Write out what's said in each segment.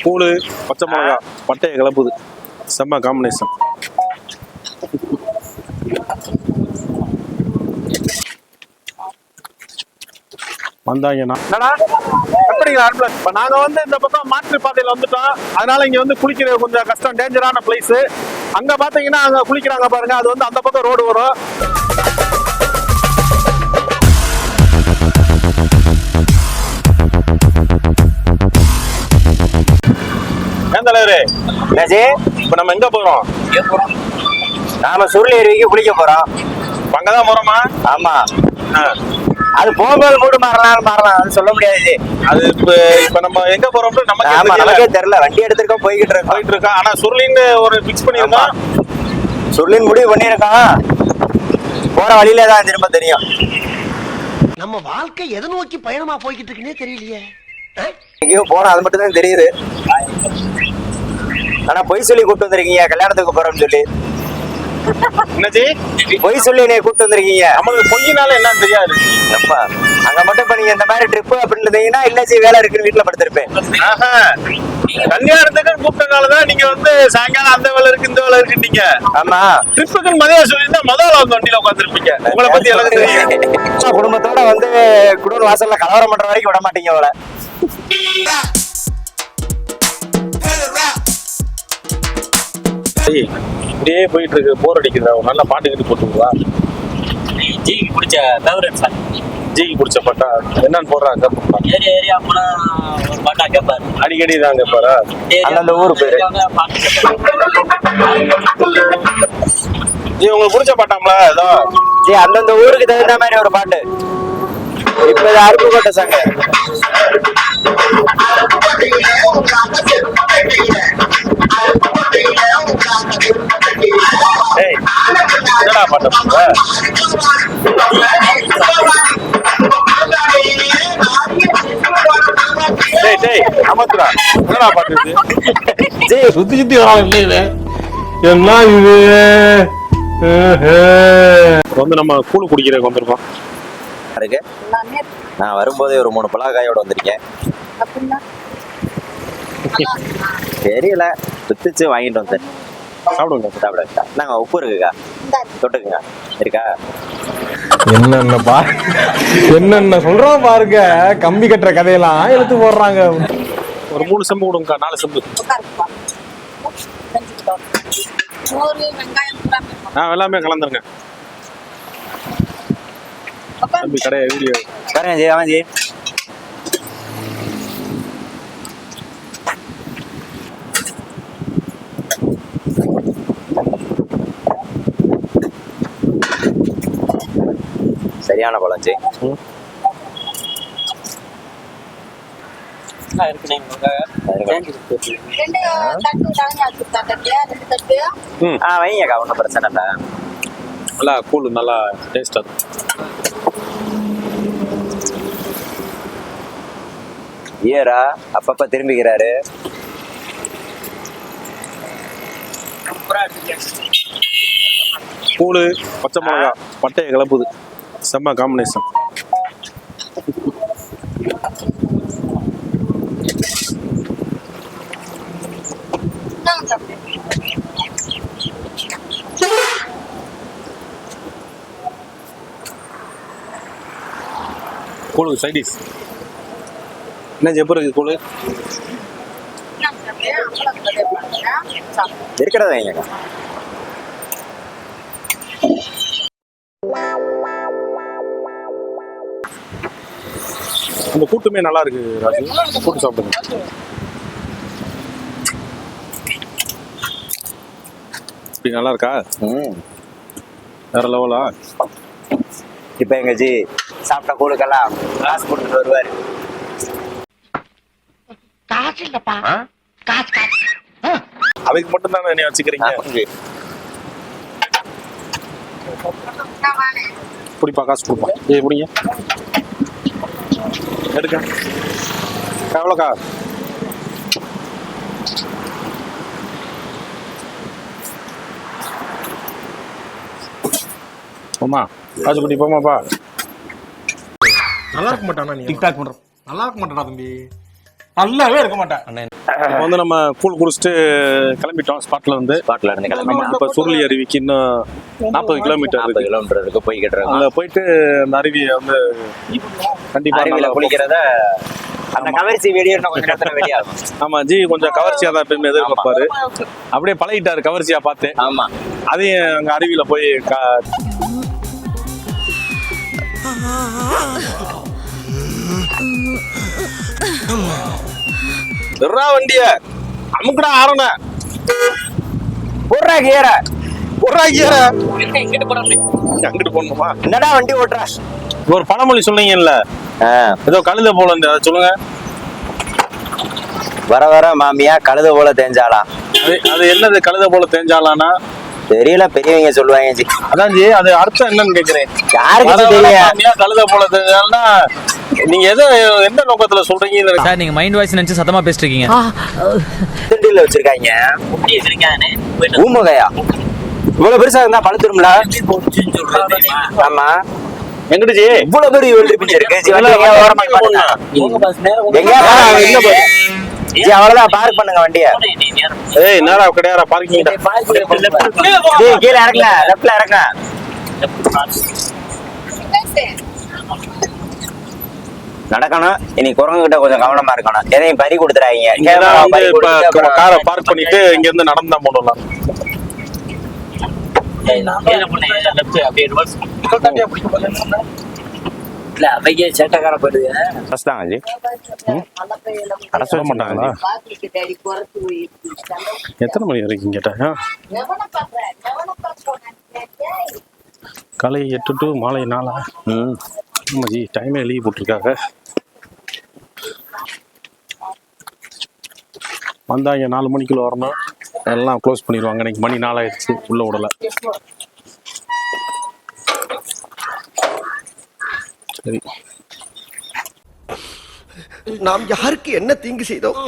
கூழு பச்சை மிளகா பட்டையை கிளப்புது, செம்ம காம்பினேஷன். வந்தாங்கன்னா இப்ப நாங்க வந்து இந்த பக்கம் மாற்று பாதையில வந்துட்டோம். அதனால இங்க வந்து குளிக்கிறது கொஞ்சம் கஷ்டம், டேஞ்சரான பிளேஸ். அங்க பாத்தீங்கன்னா அங்க குளிக்கிறாங்க பாருங்க, அது வந்து அந்த பக்கம் ரோடு வரும். ஏன் தலைவரே இப்ப நம்ம எங்க போறோம்? நாம சுருளி அருவிக்கு குளிக்க போறோம். அங்கதான் போறோமா? ஆமா. அது போகும்போது மூடு மாறலாம் அது சொல்ல முடியாது. அது இப்ப நம்ம எங்க போறோம்னு நமக்கே தெரியல. வண்டி எடுத்துருக்கோம், போய்கிட்டு இருக்கோம். ஆனா சுருளின்னு ஒரு பிக்ஸ் பண்ணிருக்கோம். சுருளின் முடிவு பண்ணிருக்கோம். போற வழியில தான் திரும்ப தெரியும். நம்ம வாழ்க்கை எதை நோக்கி பயணமா போய்கிட்டு இருக்குன்னே தெரியலையே. எங்கேயோ போறோம், அது மட்டும் தான் தெரியுது. ஆனா பொய் சொல்லி கூப்பிட்டு வந்திருக்கீங்க கல்யாணத்துக்கு போறோம்னு சொல்லி. என்னஜி பொய் சொல்லி என்னைய கூப்பிட்டு வந்திருக்கீங்க. நமக்கு பொய்யினால என்னன்னு தெரியாது. எப்பா அங்க மட்டும் இப்ப நீங்க இந்த மாதிரி ட்ரிப் அப்படின்னு இருந்தீங்கன்னா இல்லச்சி வேலை இருக்குன்னு வீட்டுல படுத்திருப்பேன். கல்யாணத்துக்கு கூப்பிட்டனாலதான் நீங்க வந்து சாயங்காலம் அந்த வேலை இருக்கு இந்த வேலை இருக்குன்னீங்க. ஆமா, ட்ரிப்புக்கு மதியா சொல்லியிருந்தா முதல்ல வந்து வண்டியில உட்காந்துருப்பீங்க. உங்களை பத்தி எனக்கு தெரியும். குடும்பத்தோட வந்து குடோன் வாசல்ல கலவரம் பண்ற வரைக்கும் விட மாட்டீங்க அவளை. இப்படியே போயிட்டு இருக்கு, போர் அடிக்குதா? ஒரு நல்ல பாட்டு கட்டி போட்டுருவா. ஜிக்கு பிடிச்ச ஃபேவரட் சாங். ஜிக்கு பிடிச்ச பாட்டா என்னன்னு போடுறாங்க? ஏரியா போனா ஒரு பாட்டா கேட்பாரு. அடிக்கடி தான் கேட்பாரா? அந்த ஊரு பேரு உங்களுக்கு பிடிச்ச பாட்டாம்ல ஏதோ அந்தந்த ஊருக்கு தகுந்த மாதிரி ஒரு பாட்டு. இப்ப இது அருப்புக்கோட்டை சாங்க. என்னடா பாட்டு? அமத்துரா என்னடா பாட்டு இது? சுத்தி சுத்தி வராங்க. என்ன இது? வந்து நம்ம கூழ் குடிக்கிறதுக்கு வந்திருக்கோம். நான் வரும்போதே ஒரு 3 பலாக்காயோட வந்திருக்கேன். தெரியல, வித்துச்சு வாங்கிட்டு வந்தேன். சாப்பிடுங்க. நாங்க உப்பு இருக்குக்கா, தொட்டுக்குங்க. இருக்கா? என்னென்ன சொல்றோம் பாருங்க. கம்பி கட்டுற கதையெல்லாம் எடுத்து போடுறாங்க. ஒரு 3 செம்பு கொடுங்கக்கா, 4 செம்பு. எல்லாமே கலந்துருங்க. தம்பி கடையை வீடியோ பாருங்க ஜி. ஆமா ஜி. சரியான பழம் ஜி. வைங்கக்கா, ஒன்றும் பிரச்சனை இல்லை. நல்லா கூழ் நல்லா டேஸ்டா. ஏரா அப்பப்ப திரும்பிக்கிறாரு. கூழு பச்சை மிளகா பட்டையை கிளப்புது, செம்ம காம்பினேஷன். கூழு சைடிஸ் என்ன ஜெப்பு இருக்கு? கூழு இருக்கிறத வைங்கக்கா. அந்த கூட்டுமே நல்லா இருக்கு ராஜு, கூட்டு சாப்பிடுங்க. இப்படி நல்லா இருக்கா? வேற லெவலா? இப்ப எங்க ஜி சாப்பிட்ட கூழுக்கெல்லாம் காசு கொடுத்துட்டு வருவாரு. காசு இல்லப்பா, காசு காசு. அதுக்கு மட்டும் தானே நீ வச்சுக்கிறீங்க. குடிப்பா, காசு கொடுப்பா. முடிங்க எடுக்க. எவ்வளோக்கா? போமா காசு குட்டி போமாப்பா. நல்லா இருக்க மாட்டானா? நீ டிக்டாக் பண்ற நல்லா இருக்க மாட்டானா தம்பி? நல்லாவே இருக்க மாட்டேன். இப்போ வந்து நம்ம கூழ் குடிச்சிட்டு கிளம்பிட்டோம் ஸ்பாட்ல இருந்து. ஸ்பாட்ல இருந்து கிளம்பி இப்போ சுருளி அருவிக்கு இன்னும் 40 கிலோமீட்டர் 40 கிலோமீட்டர் இருக்கு போய்கிட்டு இருக்கோம். அங்க போயிட்டு அந்த அருவியை வந்து கண்டிப்பா அருவியில நல்லா குளிக்கிறத அந்த கவர்ச்சி வீடியோ கொஞ்சம் நேரத்துல வெளியாகும். ஆமா ஜி கொஞ்சம் கவர்ச்சியா தான் எப்பயுமே எதிர்பார்ப்பாரு. அப்படியே பழகிட்டாரு கவர்ச்சியா பார்த்து. ஆமா அதையும் அங்க அருவியில போய் வண்டிய அமுக்குடா ஆரண போடுறா கியர இங்கிட்டு போறாங்க. அங்கிட்டு போடணுமா? என்னடா வண்டி ஓட்டுறா? ஒரு பழமொழி சொன்னீங்கல்ல, ஏதோ கழுத போல அதை சொல்லுங்க. வர வர மாமியா கழுத போல தேஞ்சாலாம். அது என்னது கழுத போல தேஞ்சாலானா? தெரியல, பெரியவங்க சொல்லுவாங்க ஜி. அதான் ஜி அது அர்த்தம் என்னன்னு கேக்குறேன். யாருக்கு வர வர தெரியும்? மாமியா கழுத போல தேஞ்சாலனா நீங்க எந்த நோக்கத்துல சொல்றீங்க? சார் நீங்க மைண்ட் வாய்ஸ் நினைச்சு சத்தமா பேசிட்டு இருக்கீங்க. திண்டில வச்சிருக்காங்க முட்டி வச்சிருக்கானே போயிட்டு ஊமுகையா. இவ்வளவு பெருசா இருந்தா பழுத்துரும்ல. சொல்றது. ஆமா எங்கிட்டு ஜி இவ்வளவு பெரிய வெள்ளி பிஞ்சு இருக்கு ஜி. வண்டி எங்கேயாவது ஓரமா பாருங்க. எங்கேயாவது பாருங்க, எங்க போய் ஜி அவ்வளவுதான் பார்க் பண்ணுங்க வண்டிய. ஏய் நேரா கிடையாரா பார்க்கிங் ஜி கீழே இறக்குங்க, லெஃப்ட்ல இறக்குங்க. நடக்கணும். இனி குரங்கு கிட்ட கொஞ்சம் கவனமா இருக்கணும். எதையும் பறி கொடுத்துறாங்க. இப்ப காரை பார்க் பண்ணிட்டு இங்க இருந்து நடந்தா போடலாம். இல்ல அவையே சேட்டக்கார போயிடுது. அரசுதாங்க ஜி. அரசு சொல்ல மாட்டாங்களா? எத்தனை மணி வரைக்கும் கேட்டாங்க? காலை 8 to மாலை 4. ஆமா ஜி டைமே லீவ் போட்டிருக்காங்க. வந்தா இங்க 4 மணிக்குள்ள வரணும். எல்லாம் க்ளோஸ் பண்ணிடுவாங்க. இன்னைக்கு மணி 4 ஆயிடுச்சு, உள்ள விடல. சரி நாம் யாருக்கு என்ன தீங்கு செய்தோம்?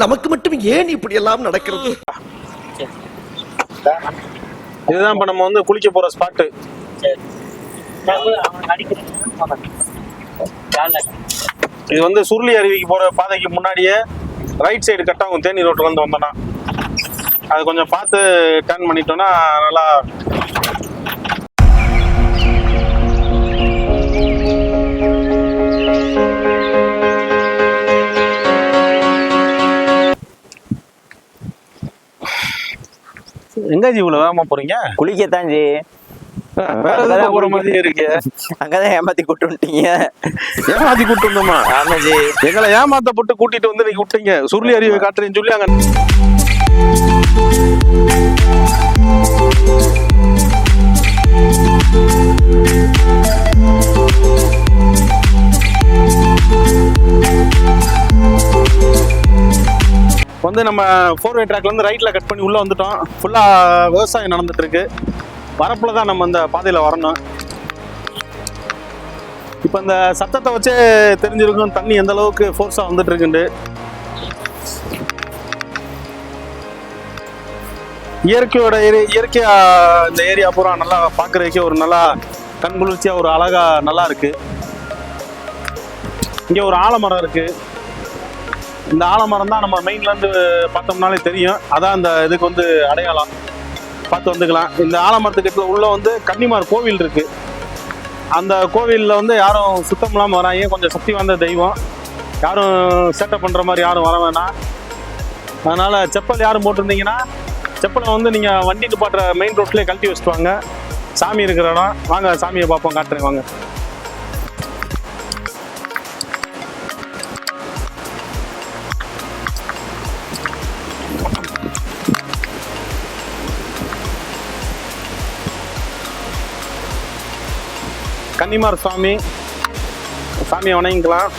நமக்கு மட்டும் ஏன் இப்படி எல்லாம் நடக்கிறது? இதுதான் இப்ப நம்ம வந்து குளிக்க போற ஸ்பாட்டு. இது வந்து சுருளி அருவிக்கு போற பாதைக்கு முன்னாடியே ரைட் சைடு கட் ஆகும். தேனி ரோட்ல இருந்து வந்தோம்னா அது கொஞ்சம் பார்த்து டர்ன் பண்ணிட்டோம்னா நல்லா. எங்க ஜி இவ்வளவு வேகமா போறீங்க? குளிக்கத்தான் ஜி. வேற ஏதாவது போற மாதிரி இருக்கு. அங்கதான் ஏமாத்தி கூட்டு வந்துட்டீங்க. ஏமாத்தி கூட்டு வந்தோமா? ஆமா ஜி. எங்களை ஏமாத்த போட்டு கூட்டிட்டு வந்து நீங்க விட்டீங்க. சுருளி அருவி காட்டுறேன்னு சொல்லி அங்க வந்து நம்ம 4-way ட்ராக்ல இருந்து ரைட்ல கட் பண்ணி உள்ள வந்துட்டோம். ஃபுல்லா விவசாயம் நடந்துட்டு இருக்கு. வரப்புல தான் நம்ம அந்த பாதையில வரணும். இப்போ இந்த சத்தத்தை வச்சே தெரிஞ்சிருக்கும் தண்ணி எந்த அளவுக்கு ஃபோர்ஸா வந்துட்டு இருக்குண்டு. இயற்கையா இந்த ஏரியா பூரா நல்லா பார்க்கறதுக்கே ஒரு நல்லா கண்குளிர்ச்சியா ஒரு அழகா நல்லா இருக்கு. இங்க ஒரு ஆலமரம் இருக்கு. இந்த ஆலமரம் தான் நம்ம மெயின்ல இருந்து பார்த்தோம்னாலே தெரியும். அதான் இந்த இதுக்கு வந்து அடையாளம். பார்த்து வந்துக்கலாம். இந்த ஆலமரத்துக்கு உள்ள வந்து கன்னிமார் கோவில் இருக்கு. அந்த கோவிலில் வந்து யாரும் சுத்தம் இல்லாமல் வராங்க. கொஞ்சம் சக்தி வாய்ந்த தெய்வம். யாரும் சேட்டை பண்ணுற மாதிரி யாரும் வர வேணாம். அதனால் செப்பல் யாரும் போட்டிருந்தீங்கன்னா செப்பலை வந்து நீங்கள் வண்டி நிப்பாட்டுற மெயின் ரோட்லேயே கழட்டி வச்சுட்டு வாங்க. சாமி இருக்கிற இடம். வாங்க சாமியை பார்ப்போம், காட்டுறேன் வாங்க. கன்னிமார் சுவாமி, சாமியை வணங்கிக்கலாம்.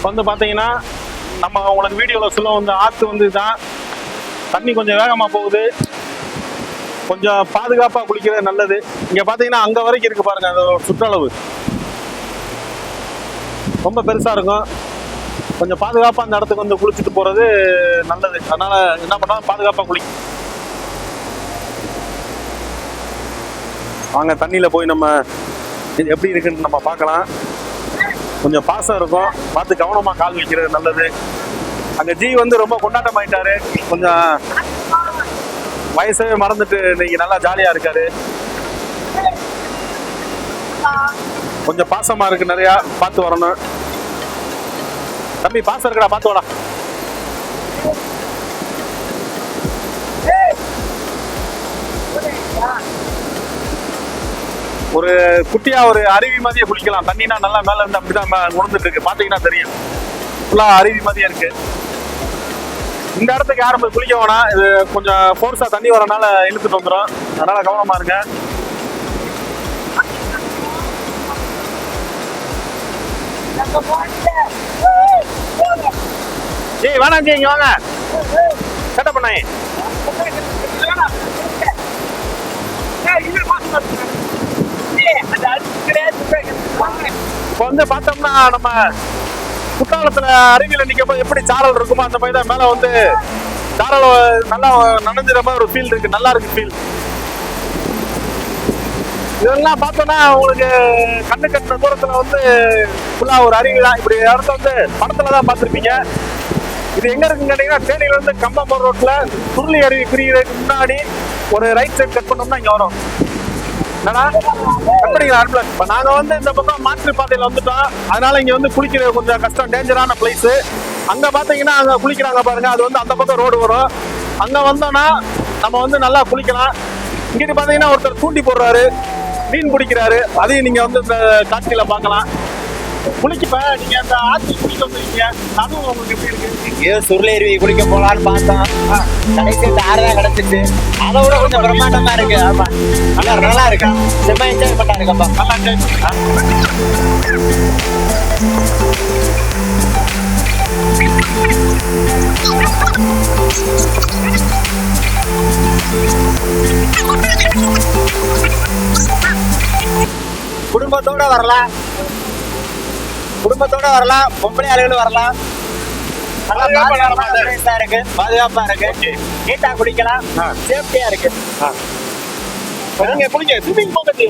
வந்து பார்த்தீங்கன்னா நம்ம உங்களுக்கு வீடியோவில் சொல்ல வந்து ஆற்று வந்து தான் தண்ணி கொஞ்சம் வேகமாக போகுது. கொஞ்சம் பாதுகாப்பாக குளிக்கிறது நல்லது. இங்கே பார்த்தீங்கன்னா அங்கே வரைக்கும் இருக்கு பாருங்க. அந்த சுற்றளவு ரொம்ப பெருசாக இருக்கும். கொஞ்சம் பாதுகாப்பாக அந்த இடத்துக்கு வந்து குளிச்சுட்டு போகிறது நல்லது. அதனால என்ன பண்ணாலும் பாதுகாப்பாக குளிக்க வாங்க. தண்ணியில் போய் நம்ம இது எப்படி இருக்குன்னு நம்ம பார்க்கலாம். கொஞ்சம் பாசம் இருக்கும், பார்த்து கவனமா கால் வைக்கிறது நல்லது. அங்க ஜி வந்து ரொம்ப கொண்டாட்டம் ஆயிட்டாரு, கொஞ்சம் வயசவே மறந்துட்டு இன்னைக்கு நல்லா ஜாலியா இருக்காரு. கொஞ்சம் பாசமா இருக்கு, நிறைய பார்த்து வரணும். தம்பி பாசம் இருக்குடா, பார்த்து வாடா. ஒரு குட்டியா ஒரு அருவி மாதிரியே குளிக்கலாம். தண்ணினா நல்லா மேல இருந்து அப்படிதான் உணர்ந்துட்டு இருக்கு, பாத்தீங்கன்னா தெரியும். ஃபுல்லா அருவி மாதிரியே இருக்கு. இந்த இடத்துக்கு யாரும் போய் குளிக்க வேணாம், இது கொஞ்சம் ஃபோர்ஸா தண்ணி வரனால இழுத்துட்டு வந்துடும், அதனால கவனமா இருங்க. ஜி வேணாம் ஜி, இங்க வாங்க, செட்டப் பண்ணாங்க. இப்ப வந்து பார்த்தோம்னா நம்ம குற்றாலத்துல அருவியில நிக்கும் போது எப்படி சாரல் இருக்குமோ அந்த மாதிரி தான் மேல வந்து சாரல் நல்லா நனைஞ்சிற மாதிரி ஒரு ஃபீல் இருக்கு, நல்லா இருக்கு ஃபீல். இதெல்லாம் பார்த்தோம்னா உங்களுக்கு கண்ணு கட்டின தூரத்துல வந்து ஃபுல்லா ஒரு அருவி தான். இப்படி இடத்த வந்து படத்துல தான் பார்த்துருப்பீங்க. இது எங்க இருக்குன்னு கேட்டீங்கன்னா தேனியில இருந்து கம்பம் ரோட்ல சுருளி அருவி பிரிகிறதுக்கு முன்னாடி ஒரு ரைட் சைட் கட் பண்ணோம்னா இங்க வரும். என்னடா எப்படிங்களா ஆர்பிளஸ்? இப்ப நாங்க வந்து இந்த பக்கம் மாற்று பாதையில வந்துட்டோம், அதனால இங்க வந்து குளிக்கிறது கொஞ்சம் கஷ்டம், டேஞ்சரான பிளேஸ். அங்க பாத்தீங்கன்னா அங்க குளிக்கிறாங்க பாருங்க, அது வந்து அந்த பக்கம் ரோடு வரும். அங்க வந்தோம்னா நம்ம வந்து நல்லா குளிக்கலாம். இங்கிட்டு பாத்தீங்கன்னா ஒருத்தர் தூண்டி போடுறாரு, மீன் பிடிக்கிறாரு, அதையும் நீங்க வந்து இந்த காட்சியில பார்க்கலாம். குளிக்கப்ப நீங்க அந்த ஆற்றுல குளிக்க வந்துருக்கீங்க, அதுவும் உங்களுக்கு எப்படி இருக்கு? ஏதோ சுருளேரி குளிக்க போலான்னு பார்த்தோம், கடைசி ஆறுதான் கிடைச்சிச்சு. அதை விட கொஞ்சம் பிரம்மாண்டமா இருக்கு. ஆமா, நல்லா இருக்கு, செம்ம என்ஜாய் பண்ணா இருக்கப்பா, நல்லா என்ஜாய் குடும்பத்தோட வரலாம், குடும்பத்தோட வரலாம், பொம்பளை ஆளுகளும் வரலாம். இருக்கு, பாதுகாப்பா இருக்கு, நீட்டா குளிக்கலாம், சேஃப்டியா இருக்கு. நீங்க குளிக்க ஸ்விமிங் போகிறது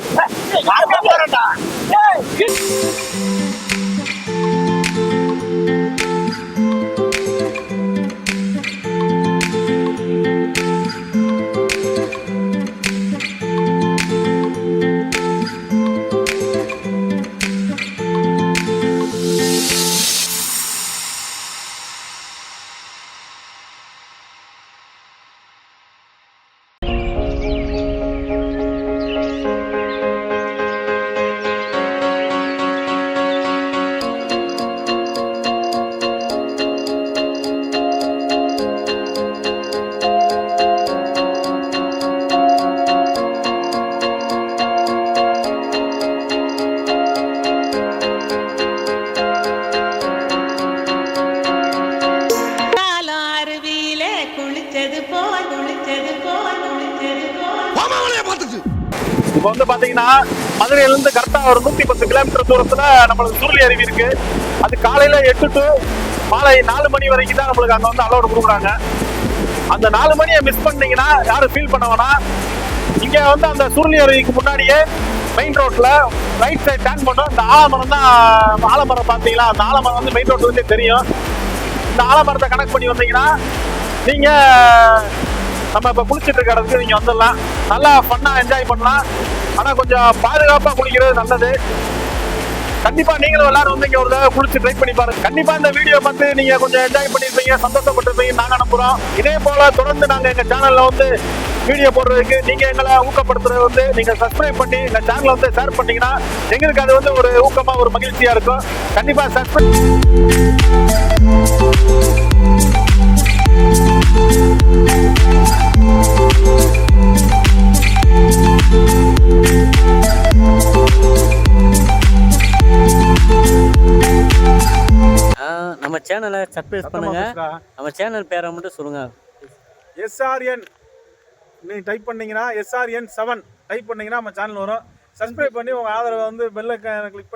இப்ப வந்து பாத்தீங்கன்னா மதுரையில இருந்து கரெக்டா ஒரு 110 கிலோமீட்டர் தூரத்துல நம்மளுக்கு சுருளி அருவி இருக்கு. அது காலையில 8 to மாலை 4 மணி வரைக்கும் தான் நம்மளுக்கு அங்க வந்து அலோடு கொடுக்குறாங்க. அந்த 4 மணியை மிஸ் பண்ணீங்கன்னா யாரும் ஃபீல் பண்ண வேணாம். இங்க வந்து அந்த சுருளி அருவிக்கு முன்னாடியே மெயின் ரோட்ல ரைட் சைட் டேர்ன் பண்ணோம். இந்த ஆலமரம் தான், ஆலமரம் பாத்தீங்களா, அந்த ஆலமரம் வந்து மெயின் ரோட்ல இருந்தே தெரியும். இந்த ஆலமரத்தை கனெக்ட் பண்ணி வந்தீங்கன்னா நீங்க நம்ம இப்ப குளிச்சுட்டு இருக்க இடத்துக்கு நீங்க வந்துடலாம். நல்லா ஃபன்னா என்ஜாய் பண்ணலாம். ஆனா கொஞ்சம் பாதுகாப்பா குளிக்கிறது நல்லது. கண்டிப்பா நீங்களும் எல்லாரும் வந்து இங்க ஒரு தடவை குளிச்சு ட்ரை பண்ணி பாருங்க. கண்டிப்பா இந்த வீடியோ பார்த்து நீங்க கொஞ்சம் என்ஜாய் பண்ணிருப்பீங்க, சந்தோஷப்பட்டிருப்பீங்க நாங்க நம்புறோம். இதே போல தொடர்ந்து நாங்க எங்க சேனல்ல வந்து வீடியோ போடுறதுக்கு நீங்க எங்களை ஊக்கப்படுத்துறது வந்து நீங்க சப்ஸ்கிரைப் பண்ணி எங்க சேனலை வந்து ஷேர் பண்ணீங்கன்னா எங்களுக்கு அது வந்து ஒரு ஊக்கமா ஒரு மகிழ்ச்சியா இருக்கும். கண்டிப்பா சப்ஸ்கிரைப். நம்ம சேனலை சப்ஸ்கிரைப் பண்ணுங்க. நம்ம சேனல் பேரை மட்டும் சொல்லுங்க. SRN நீ டைப் பண்ணீங்கன்னா SRN 7 டைப் பண்ணீங்கன்னா நம்ம சேனல் வரும். சப்ஸ்கிரைப் பண்ணி உங்க ஆதரவை வந்து பெல் ஐகானை கிளிக்